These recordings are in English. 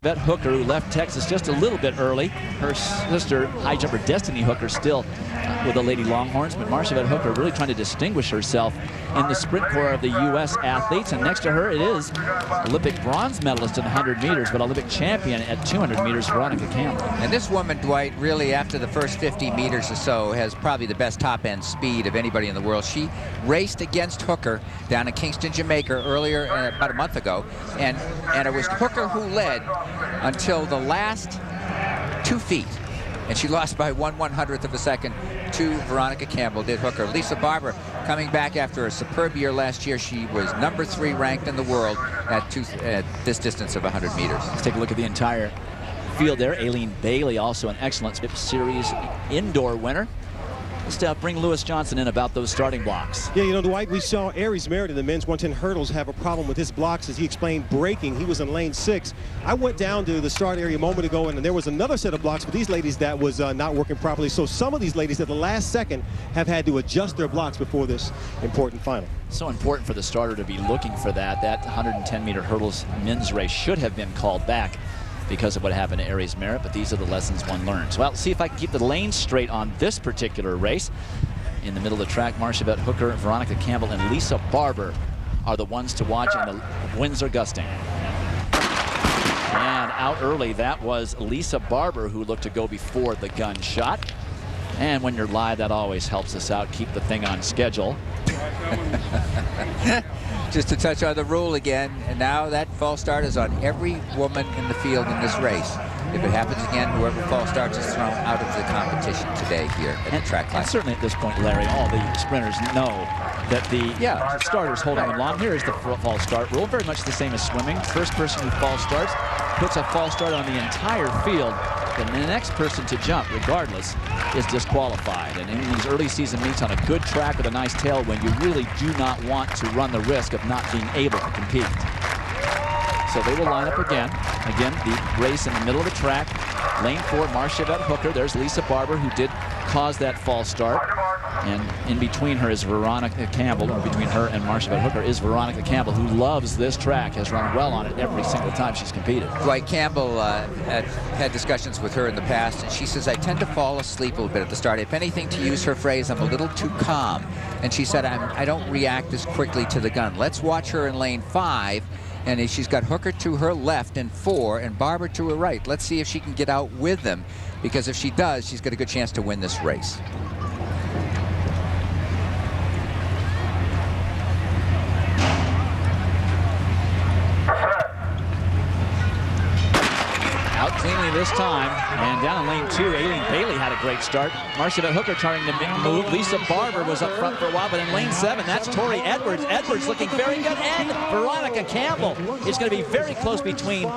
Vet Hooker, who left Texas just a little bit early. Her sister, high jumper Destiny Hooker, still with the Lady Longhorns. But Marcia Vet Hooker really trying to distinguish herself in the sprint corps of the U.S. athletes. And next to her, it is Olympic bronze medalist in 100 meters, but Olympic champion at 200 meters, Veronica Campbell. And this woman, Dwight, really after the first 50 meters or so, has probably the best top-end speed of anybody in the world. She raced against Hooker down in Kingston, Jamaica earlier, about a month ago. And it was Hooker who led until the last 2 feet, and she lost by 1/100th of a second to Veronica Campbell, did Hooker. Lisa Barber coming back after a superb year last year. She was #3 ranked in the world at this distance of 100 meters. Let's take a look at the entire field there. Aileen Bailey, also an excellent Spip Series indoor winner. Let's bring Lewis Johnson in about those starting blocks. Yeah, you know, Dwight, we saw Aries Merritt in the men's 110 hurdles have a problem with his blocks, as he explained, braking. He was in lane 6. I went down to the start area a moment ago, and there was another set of blocks for these ladies that was not working properly. So some of these ladies at the last second have had to adjust their blocks before this important final. So important for the starter to be looking for that. That 110-meter hurdles men's race should have been called back because of what happened to Aries Merritt, but these are the lessons one learns. Well, see if I can keep the lanes straight on this particular race. In the middle of the track, Marcia Vet Hooker, Veronica Campbell, and Lisa Barber are the ones to watch, and the winds are gusting. And out early, that was Lisa Barber, who looked to go before the gun shot. And when you're live, that always helps us out, keep the thing on schedule. Just to touch on the rule again, and now that false start is on every woman in the field in this race. If it happens again, whoever false starts is thrown out of the competition today here at the track class. And certainly at this point, Larry, all the sprinters know that the starters holding them long. Here is the false start rule, very much the same as swimming. First person who false starts puts a false start on the entire field. And the next person to jump, regardless, is disqualified. And in these early season meets on a good track with a nice tailwind, you really do not want to run the risk of not being able to compete. So they will line up again. Again, the race in the middle of the track. Lane 4, Marcia Vet Hooker. There's Lisa Barber, who did cause that false start. And in between her is Veronica Campbell, or between her and Marcia Vet Hooker is Veronica Campbell, who loves this track, has run well on it every single time she's competed. Dwight Campbell had discussions with her in the past, and she says, I tend to fall asleep a little bit at the start. If anything, to use her phrase, I'm a little too calm. And she said, I don't react as quickly to the gun. Let's watch her in lane 5. And she's got Hooker to her left in 4 and Barber to her right. Let's see if she can get out with them, because if she does, she's got a good chance to win this race. Out cleanly this time, and down in lane 2, Aileen Bailey had a great start. Marcia Vet Hooker trying to move. Lisa Barber was up front for a while, but in lane 7, that's Tori Edwards. Edwards looking very good, and Veronica Campbell. It's going to be very close between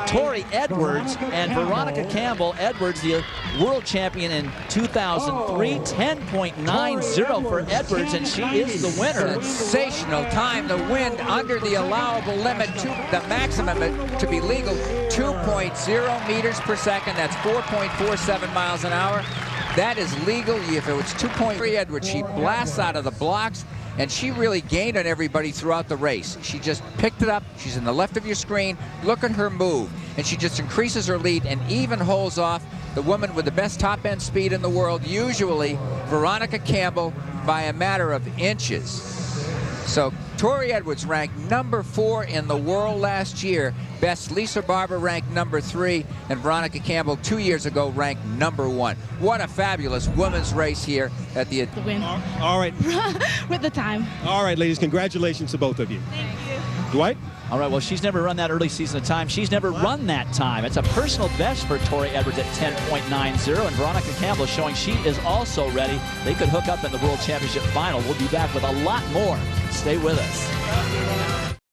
Tori Edwards and Veronica Campbell. Edwards, the world champion in 2003, 10.90 for Edwards, and she is the winner. Sensational time. The wind under the allowable limit, the maximum to be legal, 2.0 meters per second. That's 4.47 miles an hour. That is legal. If it was 2.3 Edwards, she blasts out of the blocks, and she really gained on everybody throughout the race. She just picked it up. She's in the left of your screen. Look at her move, and she just increases her lead and even holds off the woman with the best top-end speed in the world, usually Veronica Campbell, by a matter of inches. So Tori Edwards ranked #4 in the world last year. Best Lisa Barber ranked #3, and Veronica Campbell 2 years ago ranked #1. What a fabulous women's race here at the win. All right. With the time. All right, ladies, congratulations to both of you. Thank you. Dwight? All right, well, she's never run that early season of time. She's never run that time. It's a personal best for Tori Edwards at 10.90, and Veronica Campbell is showing she is also ready. They could hook up in the World Championship final. We'll be back with a lot more. Stay with us.